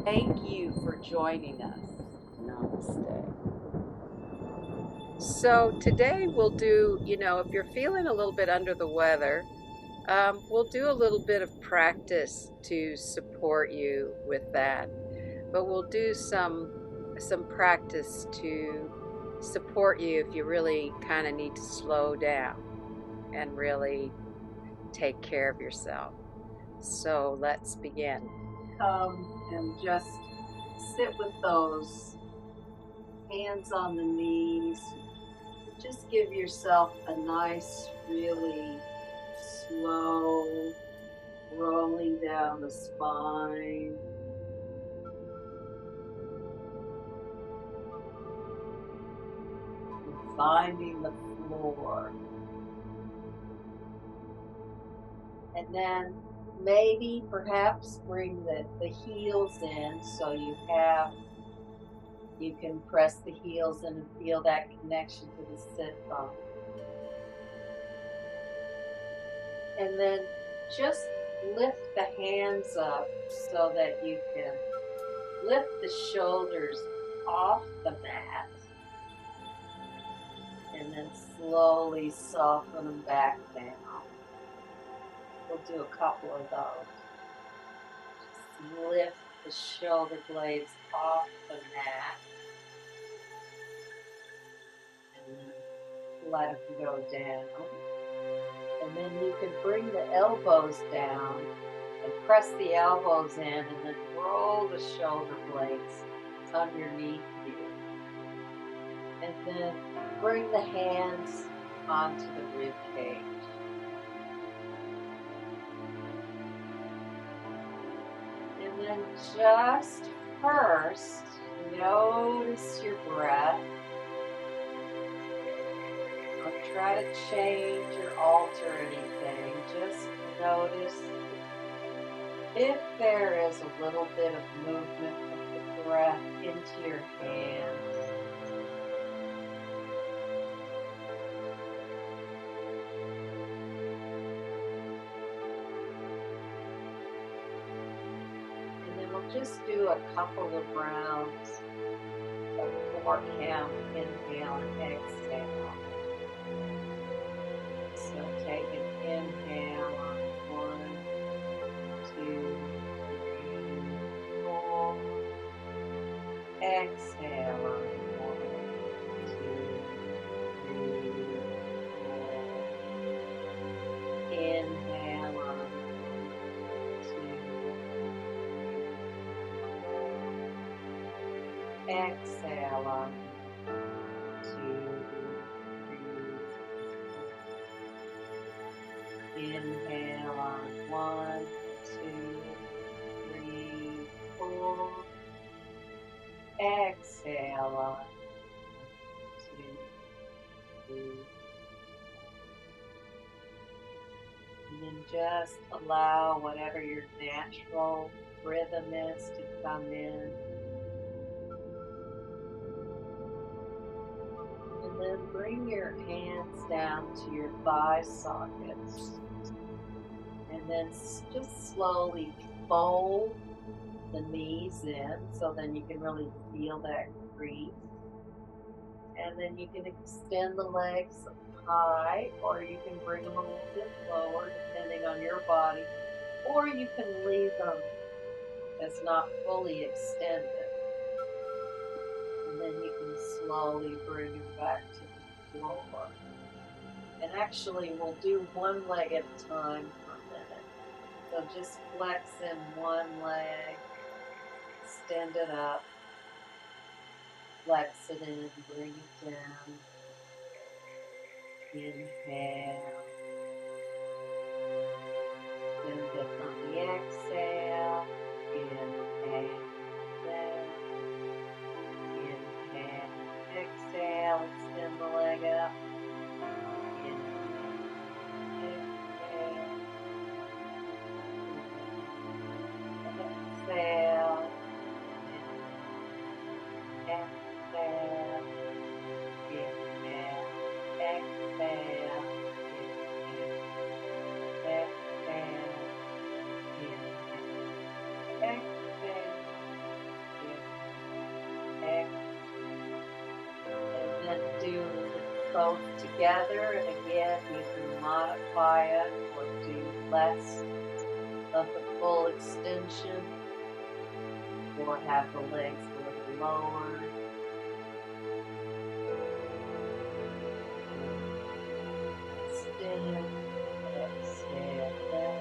Thank you for joining us. Namaste. So today we'll do, if you're feeling a little bit under the weather, we'll do a little bit of practice to support you with that. But we'll do some practice to support you if you really kind of need to slow down and really take care of yourself. So let's begin. Come and just sit with those hands on the knees. Just give yourself a nice, really slow rolling down the spine. And finding the floor. And then maybe perhaps bring the heels in so you can press the heels in and feel that connection to the sit bone. And then just lift the hands up so that you can lift the shoulders off the mat. And then slowly soften them back down. We'll do a couple of those. Just lift the shoulder blades off the mat. And let them go down. And then you can bring the elbows down and press the elbows in and then roll the shoulder blades underneath you. And then bring the hands onto the rib cage. And then just first, notice your breath. Don't try to change or alter anything. Just notice if there is a little bit of movement of the breath into your hands. Just do a couple of rounds of 4 count, inhale and exhale. So take an inhale on 1, 2, 3, 4. Exhale on 1, 2, 3, 4. Inhale on 2. Exhale on 2, 3. Inhale on 1, 2, 3, 4. Exhale on 2, 3. And then just allow whatever your natural rhythm is to come in. And then bring your hands down to your thigh sockets. And then just slowly fold the knees in so then you can really feel that crease. And then you can extend the legs high, or you can bring them a little bit lower depending on your body, or you can leave them as not fully extended. And then you can slowly bring them back to the floor. And actually we'll do one leg at a time for a minute. So just flex in one leg, extend it up, flex it in, bring it down. Inhale. Then lift on the exhale. Inhale. Inhale. Exhale. Extend the leg up. Inhale. Exhale. Exhale. Exhale. Inhale. Exhale. both together, and again, you can modify it or do less of the full extension, or have the legs a little lower. Extend, exhale down.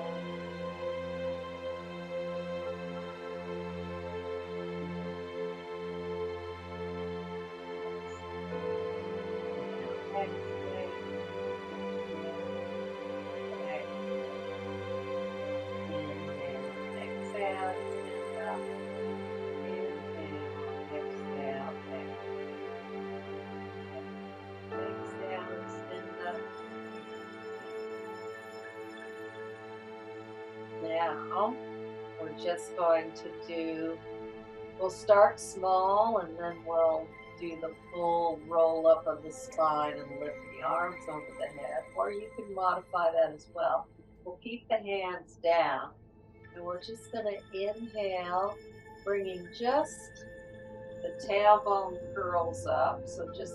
Now, we're just going to we'll start small and then we'll do the full roll up of the spine and lift the arms over the head, or you can modify that as well. We'll keep the hands down, and we're just going to inhale, bringing just the tailbone curls up, so just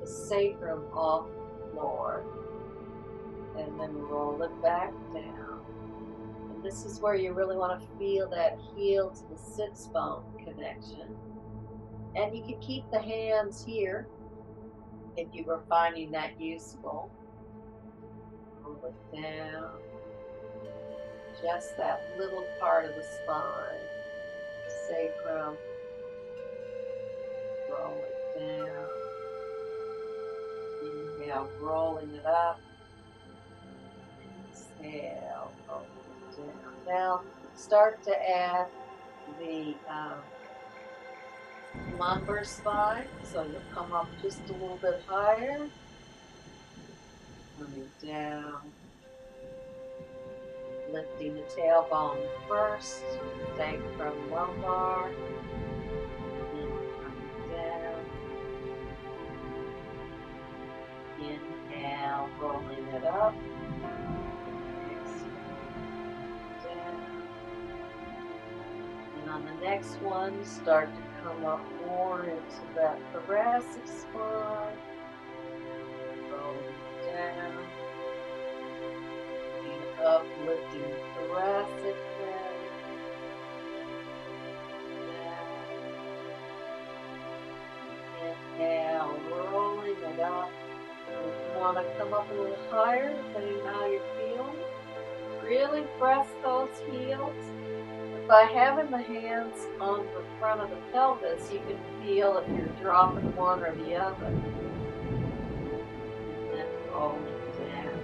the sacrum off the floor, and then roll it back down. And this is where you really want to feel that heel to the sits bone connection. And you can keep the hands here if you were finding that useful. Roll it down. Just that little part of the spine, sacrum. Roll it down. Inhale, rolling it up. Exhale, roll it down. Now, start to add the lumbar spine, so you'll come up just a little bit higher. Coming down. Lifting the tailbone first, sacrum, lumbar. Then coming down. Inhale, rolling it up. Exhale, down. And on the next one, start to come up more into that thoracic spine. Rolling down. Uplifting the thoracic head. Down. Inhale, rolling it up. You want to come up a little higher, depending on how you're feeling. Really press those heels. By having the hands on the front of the pelvis, you can feel if you're dropping one or the other. And then rolling down.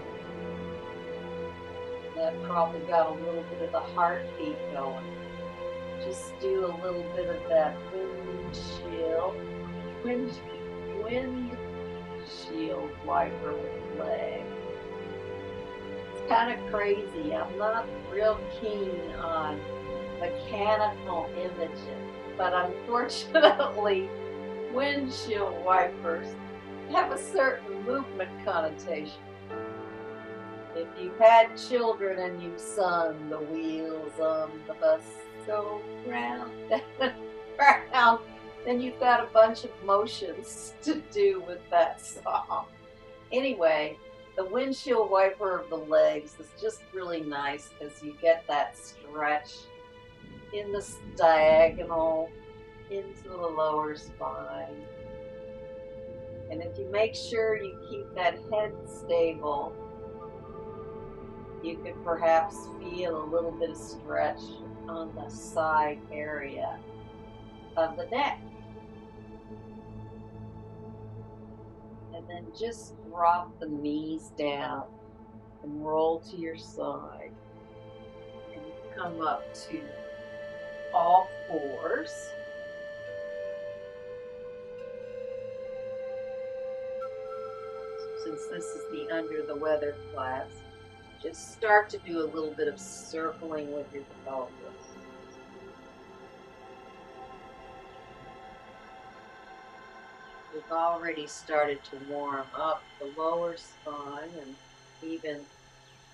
That probably got a little bit of the heartbeat going. Just do a little bit of that windshield wiper with the leg. It's kind of crazy. I'm not real keen on mechanical imaging, but unfortunately, windshield wipers have a certain movement connotation. If you've had children and you've sung "The wheels on the bus go round and round," then you've got a bunch of motions to do with that song. Anyway, the windshield wiper of the legs is just really nice because you get that stretch in the diagonal into the lower spine. And if you make sure you keep that head stable, you can perhaps feel a little bit of stretch on the side area of the neck. And then just drop the knees down and roll to your side. And come up to all fours. Since this is the Under the Weather class, just start to do a little bit of circling with your pelvis. We've already started to warm up the lower spine, and even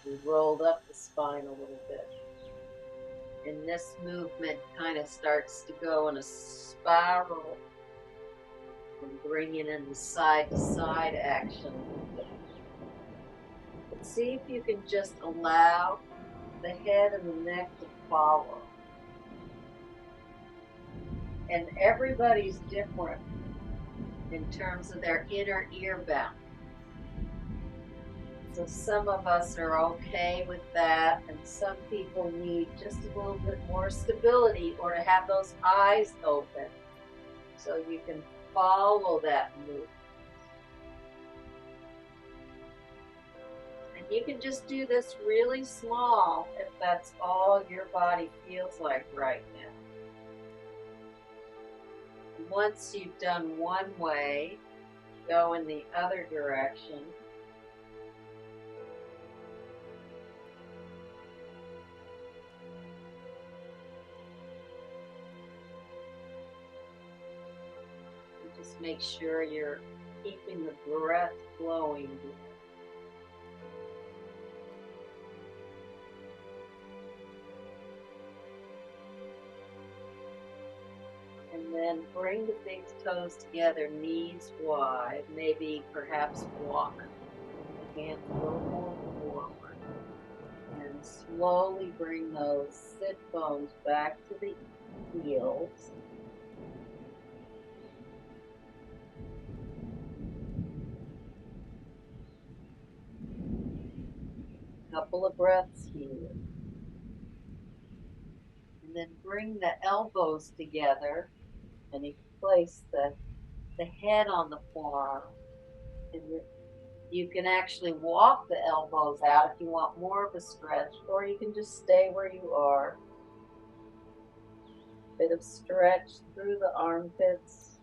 we rolled up the spine a little bit. And this movement kind of starts to go in a spiral And bringing in the side-to-side action. But see if you can just allow the head and the neck to follow. And everybody's different in terms of their inner ear balance. So some of us are okay with that, and some people need just a little bit more stability or to have those eyes open so you can follow that movement. And you can just do this really small if that's all your body feels like right now. And once you've done one way, go in the other direction. And just make sure you're keeping the breath flowing. And then bring the big toes together, knees wide, maybe perhaps walk the hands a little more forward. And slowly bring those sit bones back to the heels. Couple of breaths here. And then bring the elbows together, and you place the head on the forearm. And you can actually walk the elbows out if you want more of a stretch, or you can just stay where you are. Bit of stretch through the armpits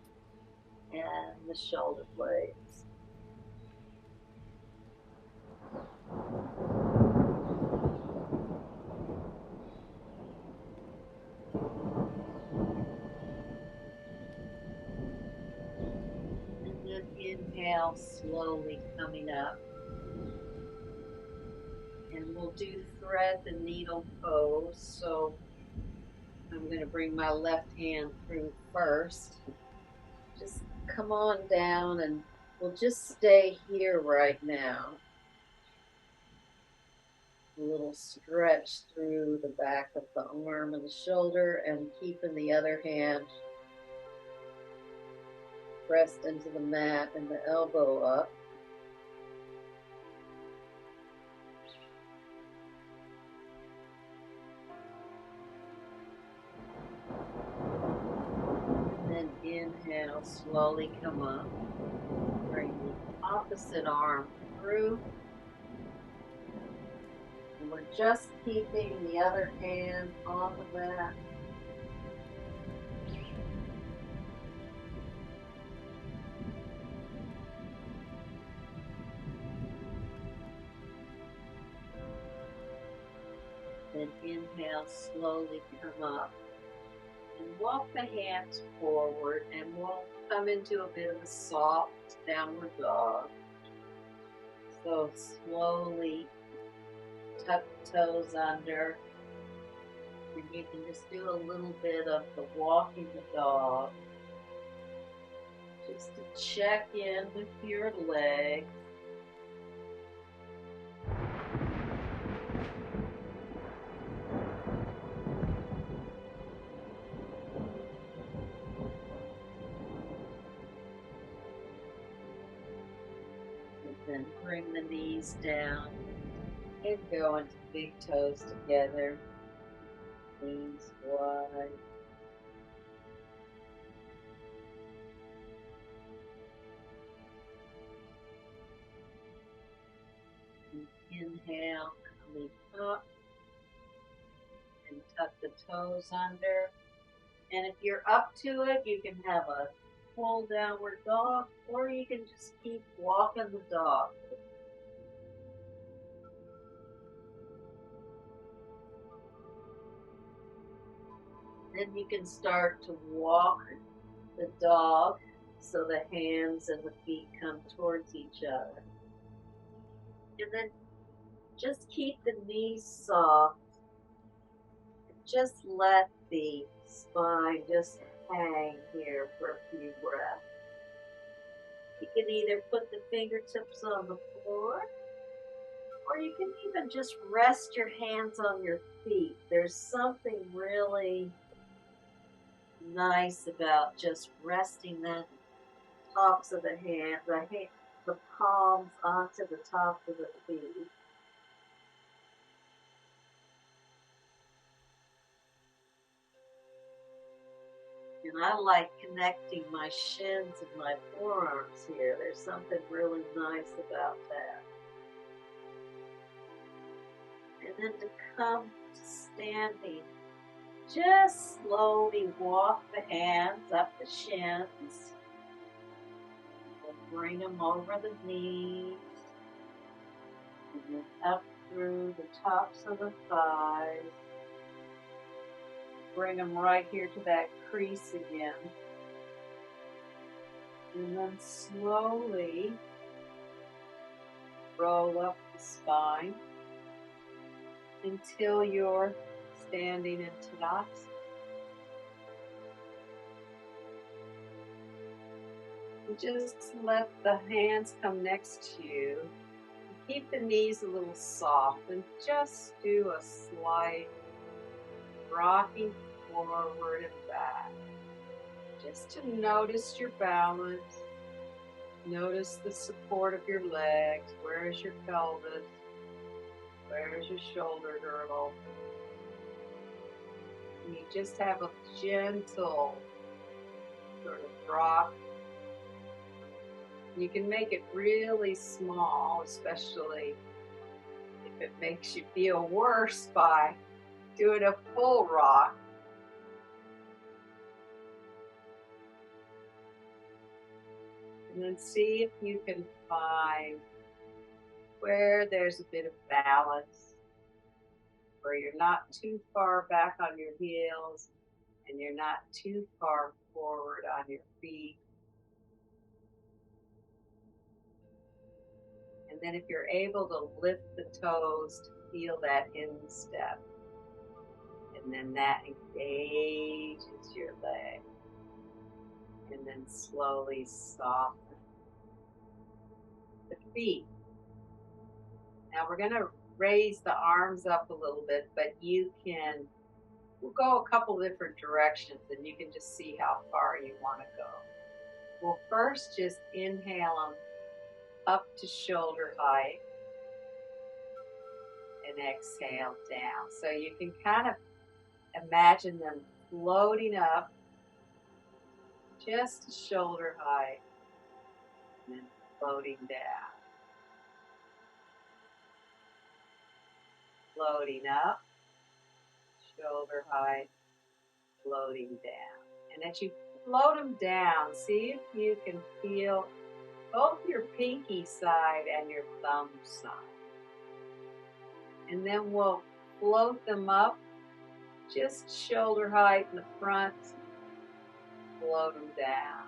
and the shoulder blades. And then inhale, slowly coming up. And we'll do thread the needle pose. So I'm going to bring my left hand through first. Just come on down and we'll just stay here right now. A little stretch through the back of the arm and the shoulder, and keeping the other hand pressed into the mat and the elbow up. And then inhale, slowly come up. Bring the opposite arm through. And we're just keeping the other hand on the mat. Then inhale, slowly come up. And walk the hands forward, and we'll come into a bit of a soft downward dog. So slowly tuck the toes under. And you can just do a little bit of the walking the dog. Just to check in with your legs. And then bring the knees down and go into big toes together. Knees wide. Inhale, coming up, and tuck the toes under. And if you're up to it, you can have a full downward dog, or you can just keep walking the dog. Then you can start to walk the dog so the hands and the feet come towards each other. And then just keep the knees soft. And just let the spine just hang here for a few breaths. You can either put the fingertips on the floor, or you can even just rest your hands on your feet. There's something really nice about just resting the tops of the palms onto the tops of the feet. And I like connecting my shins and my forearms here. There's something really nice about that. And then to come to standing, just slowly walk the hands up the shins and bring them over the knees and then up through the tops of the thighs. Bring them right here to that crease again. And then slowly roll up the spine until you're standing in Tadasana. And just let the hands come next to you. Keep the knees a little soft and just do a slight rocking forward and back. Just to notice your balance. Notice the support of your legs. Where is your pelvis? Where is your shoulder girdle? And you just have a gentle sort of rock. You can make it really small, especially if it makes you feel worse by doing a full rock. And then see if you can find where there's a bit of balance, where you're not too far back on your heels and you're not too far forward on your feet. And then if you're able to lift the toes to feel that instep, and then that engages your leg. And then slowly soften the feet. Now we're going to raise the arms up a little bit, but we'll go a couple different directions and you can just see how far you want to go. We'll first just inhale them up to shoulder height and exhale down. So you can kind of imagine them floating up just to shoulder height and then floating down. Floating up, shoulder height, floating down. And as you float them down, see if you can feel both your pinky side and your thumb side. And then we'll float them up, just shoulder height in the front, float them down.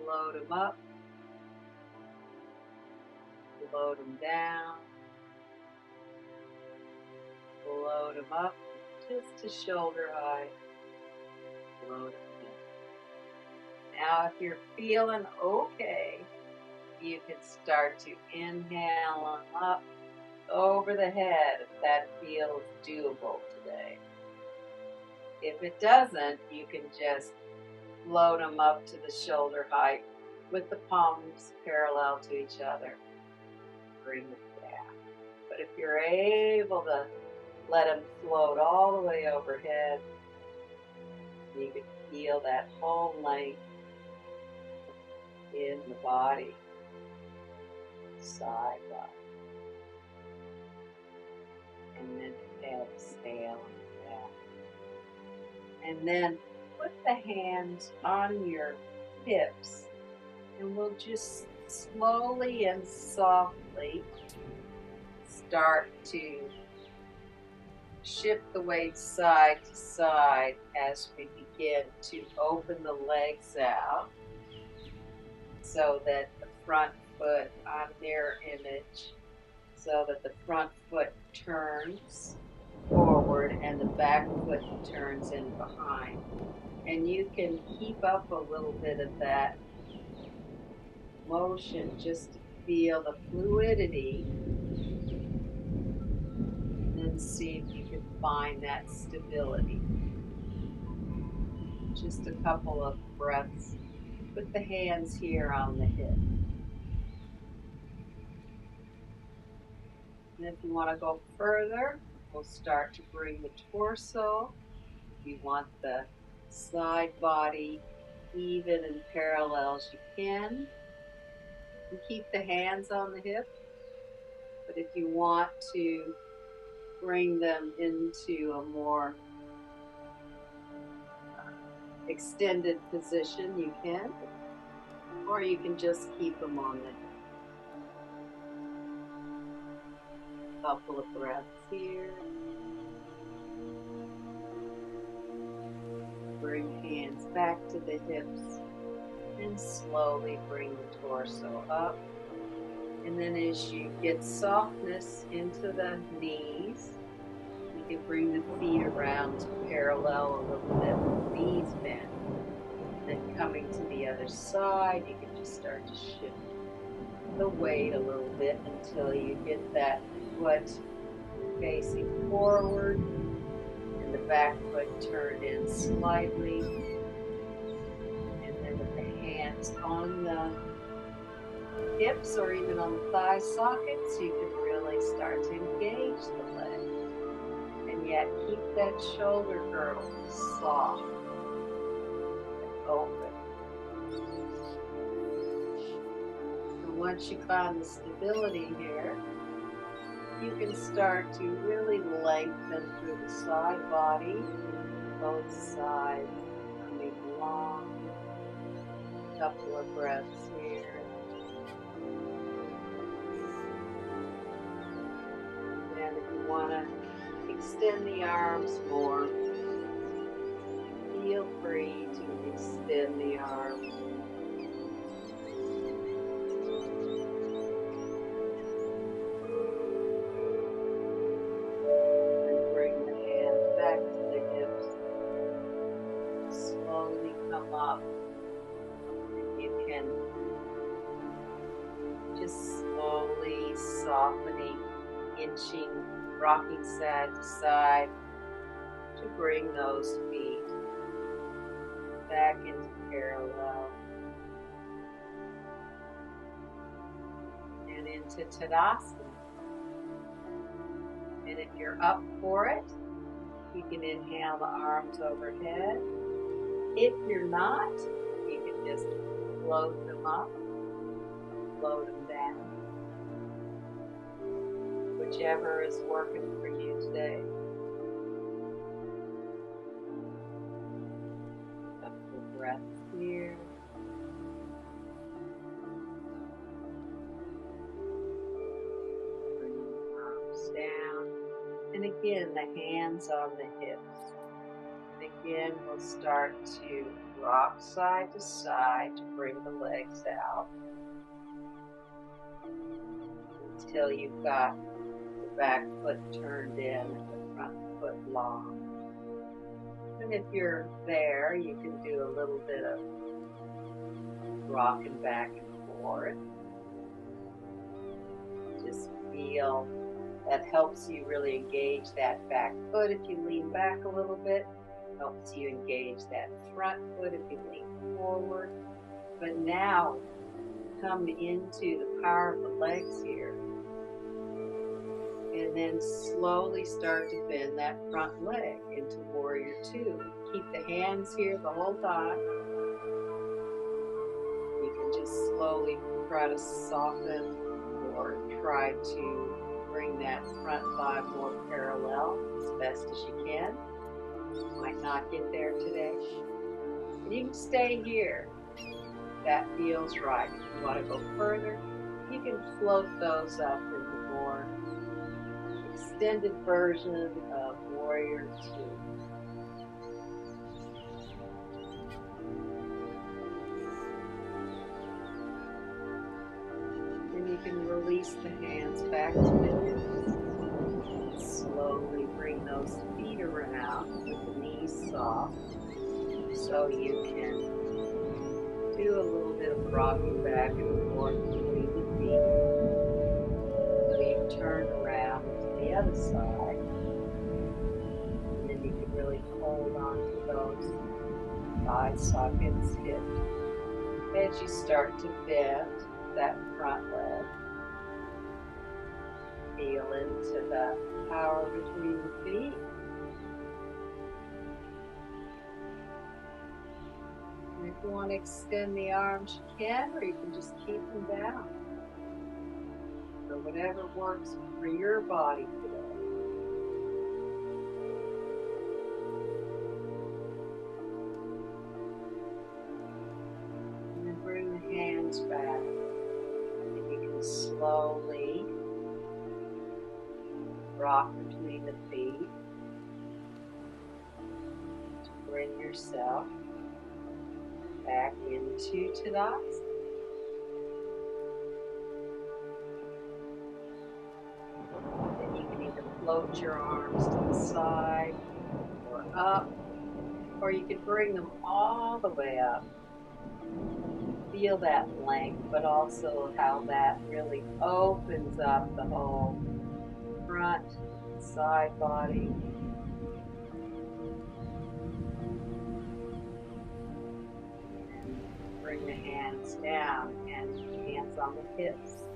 Float them up, float them down, float them up, just to shoulder height, float them down. Now if you're feeling okay, you can start to inhale them up over the head if that feels doable today. If it doesn't, you can just float them up to the shoulder height with the palms parallel to each other. Bring them down. But if you're able to let them float all the way overhead, you can feel that whole length in the body, side by. And then exhale down. And then put the hands on your hips and we'll just slowly and softly start to shift the weight side to side as we begin to open the legs out so that the front foot on mirror image, so that the front foot turns forward and the back foot turns in behind. And you can keep up a little bit of that motion just to feel the fluidity, and then see if you can find that stability. Just a couple of breaths with the hands here on the hip. And if you want to go further, we'll start to bring the torso. You want the side body even and parallel as you can. And keep the hands on the hip. But if you want to bring them into a more extended position, you can. Or you can just keep them on the hip. Couple of breaths here. Bring hands back to the hips and slowly bring the torso up. And then as you get softness into the knees, you can bring the feet around to parallel a little bit with the knees bent. And then coming to the other side, you can just start to shift the weight a little bit until you get that foot facing forward and the back foot turned in slightly, and then with the hands on the hips or even on the thigh sockets, you can really start to engage the leg and yet keep that shoulder girdle soft and open. And once you find the stability here, you can start to really lengthen through the side body, both sides coming long. A couple of breaths here. And if you want to extend the arms more, feel free to extend the arms. Just slowly softening, inching, rocking side to side to bring those feet back into parallel and into Tadasana. And if you're up for it, you can inhale the arms overhead. If you're not, you can just float them up, float them down, whichever is working for you today. Couple of breaths here. Bring the arms down. And again, the hands on the hips. And again, we'll start to rock side to side to bring the legs out until you've got the back foot turned in and the front foot long. And if you're there, you can do a little bit of rocking back and forth. Just feel that helps you really engage that back foot. If you lean back a little bit, helps you engage that front foot if you lean forward. But now, come into the power of the legs here. And then slowly start to bend that front leg into Warrior Two. Keep the hands here the whole time. You can just slowly try to soften or try to bring that front thigh more parallel as best as you can. Might not get there today. And you can stay here. That feels right. If you want to go further, you can float those up into more extended version of Warrior Two. And you can release the hands back to the hips. Slowly bring those feet around with the knees soft so you can do a little bit of rocking back and forth between the feet. So you turn around to the other side. And then you can really hold on to those thigh sockets, hips. As you start to bend that front leg, feel into the power between the feet. And if you want to extend the arms, you can, or you can just keep them down. Or whatever works for your body today. And then bring the hands back. And you can slowly rock between the feet to bring yourself back into Tadasana. Then you can either float your arms to the side or up, or you can bring them all the way up. Feel that length, but also how that really opens up the whole front, side body. Bring the hands down and hands on the hips.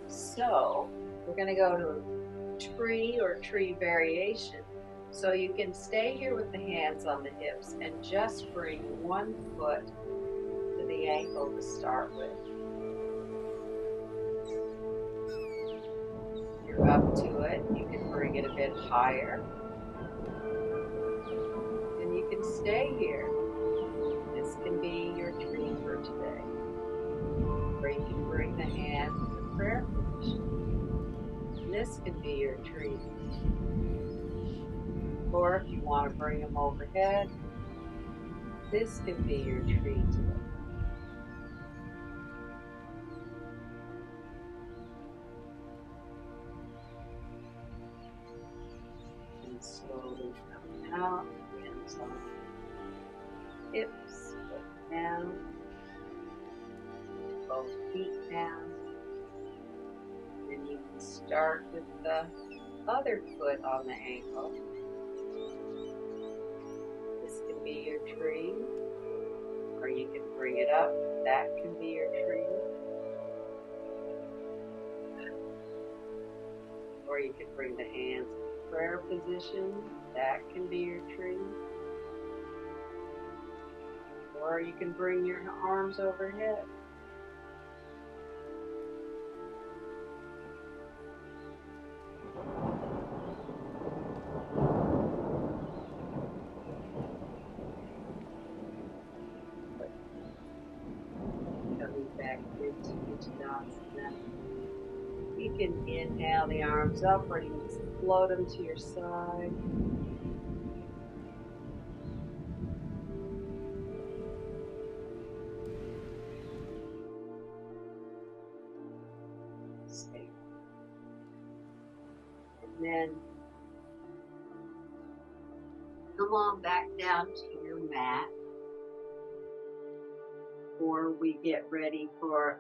So we're going to go to tree or tree variation. So you can stay here with the hands on the hips and just bring one foot to the ankle to start with. You're up to it. You can bring it a bit higher. And you can stay here. This can be your tree for today. Or you can bring the hands to prayer position. And this can be your tree. Or if you want to bring them overhead, this can be your tree today. And slowly come out, hands on hips, foot down, both feet down. Then you can start with the other foot on the ankle. This can be your tree, or you can bring it up. That can be your tree. Or you can bring the hands to prayer position. That can be your tree. Or you can bring your arms overhead. Coming back into Uttanasana. You can inhale the arms up, or you can just float them to your side. Stay. And then come on back down to your mat, or we get ready for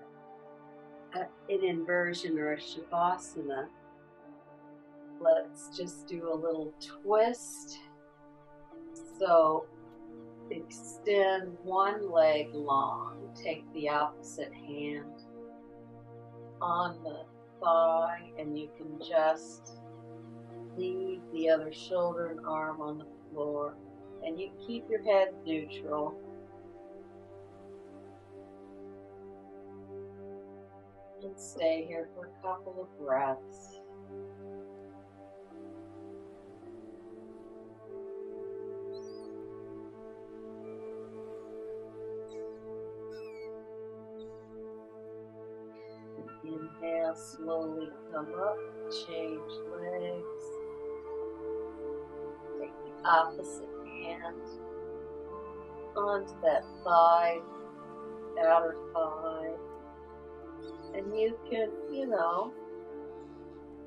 an inversion or a Shavasana. Let's just do a little twist. So extend one leg long. Take the opposite hand on the thigh, and you can just leave the other shoulder and arm on the floor. And you keep your head neutral. And stay here for a couple of breaths. Inhale, slowly come up, change legs. Take the opposite hand onto that thigh, outer thigh. And you can, be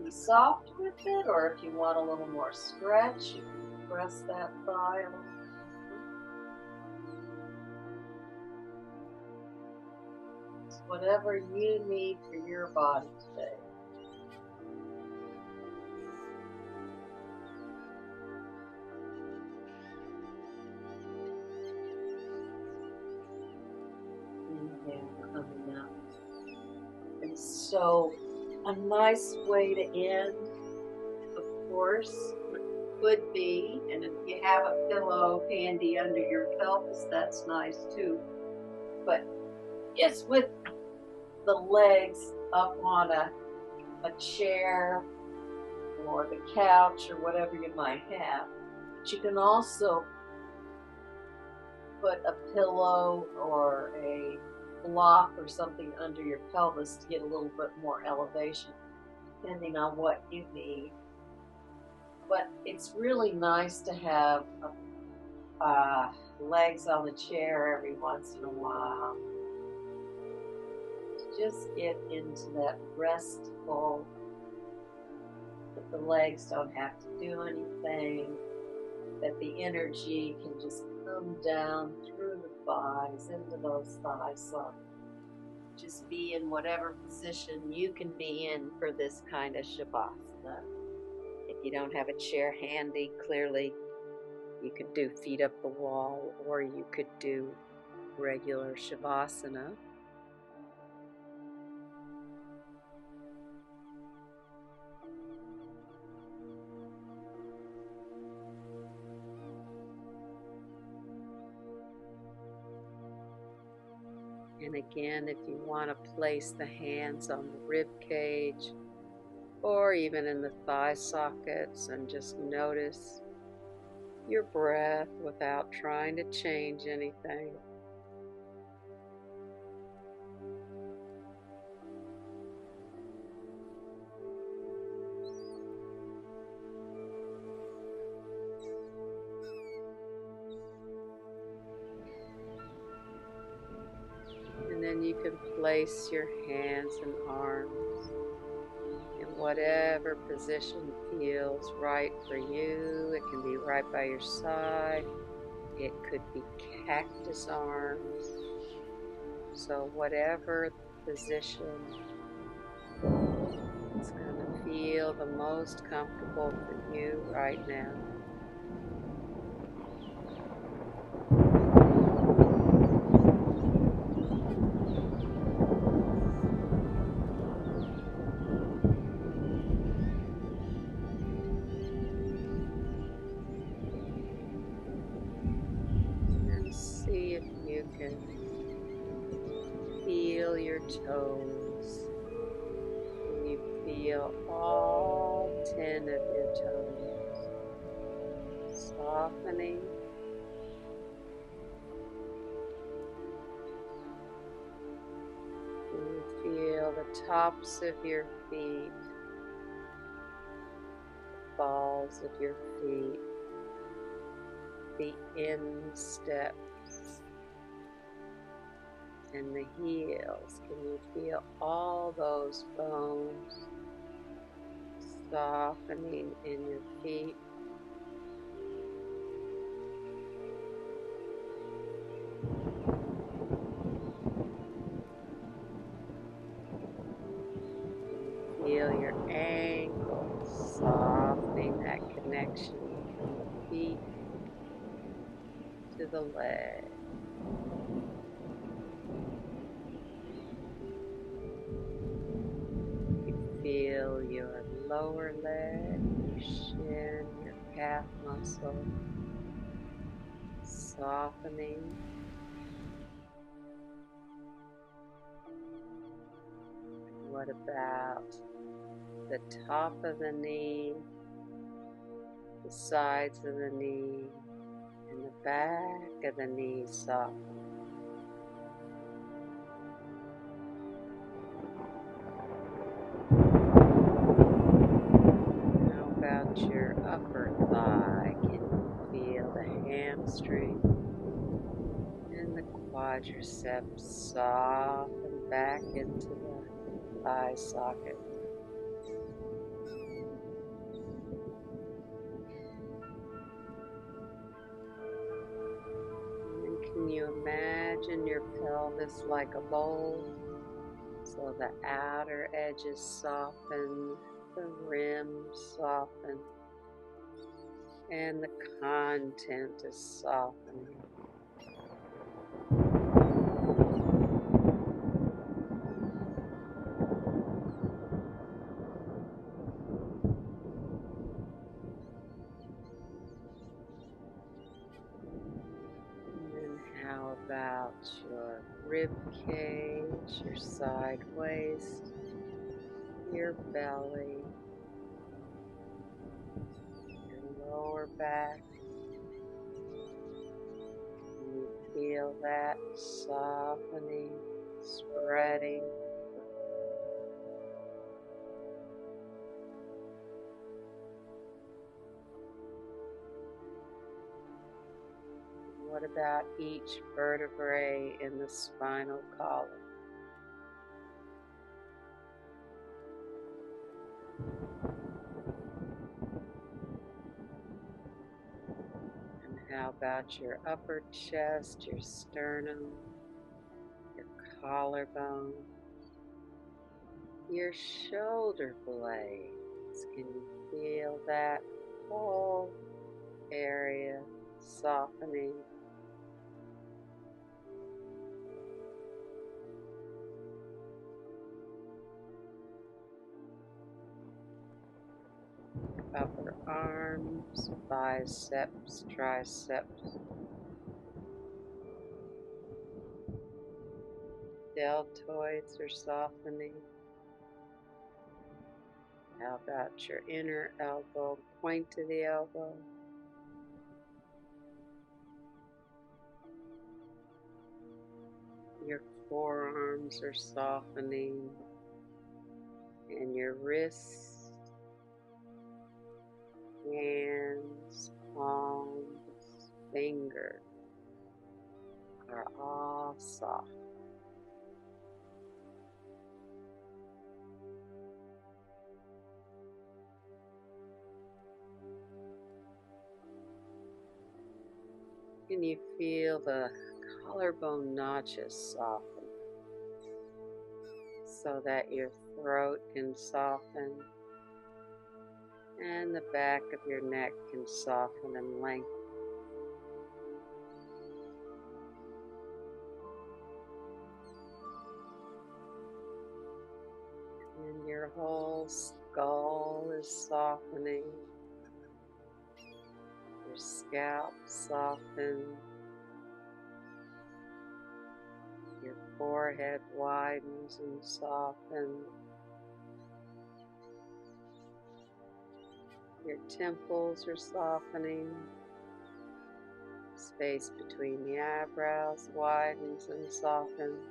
soft with it, or if you want a little more stretch, you can press that thigh a little. It's whatever you need for your body today. Inhale, coming out. And so, a nice way to end, of course, would be, and if you have a pillow handy under your pelvis, that's nice too, but it's with the legs up on a chair or the couch or whatever you might have. But you can also put a pillow or a block or something under your pelvis to get a little bit more elevation, depending on what you need. But it's really nice to have legs on the chair every once in a while. To just get into that restful, that the legs don't have to do anything, that the energy can just come down through the thighs, into those thigh sockets. Just be in whatever position you can be in for this kind of Shavasana. If you don't have a chair handy, clearly you could do feet up the wall, or you could do regular Shavasana. And again, if you want to place the hands on the rib cage or even in the thigh sockets and just notice your breath without trying to change anything. And then you can place your hands and arms in whatever position feels right for you. It can be right by your side. It could be cactus arms. So whatever position is going to feel the most comfortable for you right now. See if you can feel your toes. Can you feel all 10 of your toes softening? Can you feel the tops of your feet, the balls of your feet, the insteps, and the heels? Can you feel all those bones softening in your feet? Feel your ankles softening, that connection from the feet to the leg. Feel your lower leg, your shin, your calf muscle softening. What about the top of the knee, the sides of the knee, and the back of the knee softening? Your upper thigh? Can you feel the hamstring and the quadriceps soften back into the thigh socket? And can you imagine your pelvis like a bowl? So the outer edges soften, the rim soften, and the content is softening. And then how about your rib cage, your side waist, your belly, your lower back? And you feel that softening, spreading. What about each vertebrae in the spinal column? And how about your upper chest, your sternum, your collarbone, your shoulder blades? Can you feel that whole area softening? Upper arms, biceps, triceps, deltoids are softening. How about your inner elbow, point to the elbow? Your forearms are softening, and your wrists, hands, palms, fingers are all soft. Can you feel the collarbone notches soften so that your throat can soften and the back of your neck can soften and lengthen? And your whole skull is softening. Your scalp softens. Your forehead widens and softens. Your temples are softening. Space between the eyebrows widens and softens.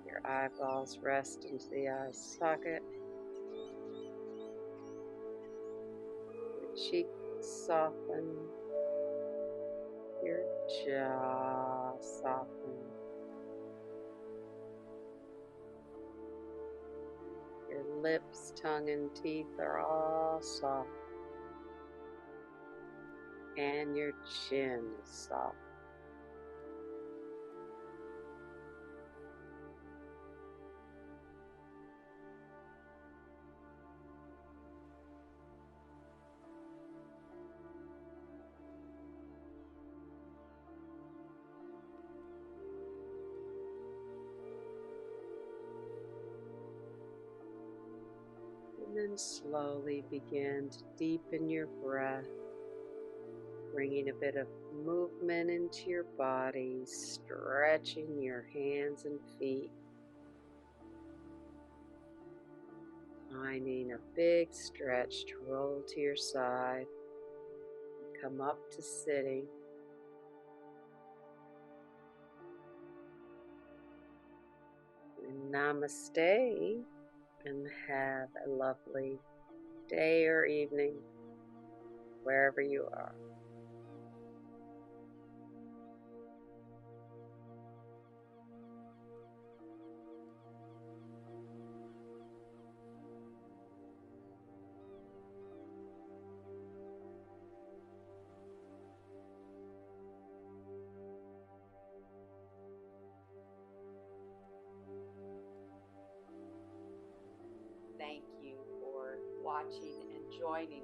Your eyeballs rest into the eye socket. Your cheeks soften. Your jaw softens. Your lips, tongue, and teeth are all soft. And your chin is soft. And then slowly begin to deepen your breath, bringing a bit of movement into your body, stretching your hands and feet, finding a big stretch to roll to your side, come up to sitting. And namaste, and have a lovely day or evening wherever you are. watching and joining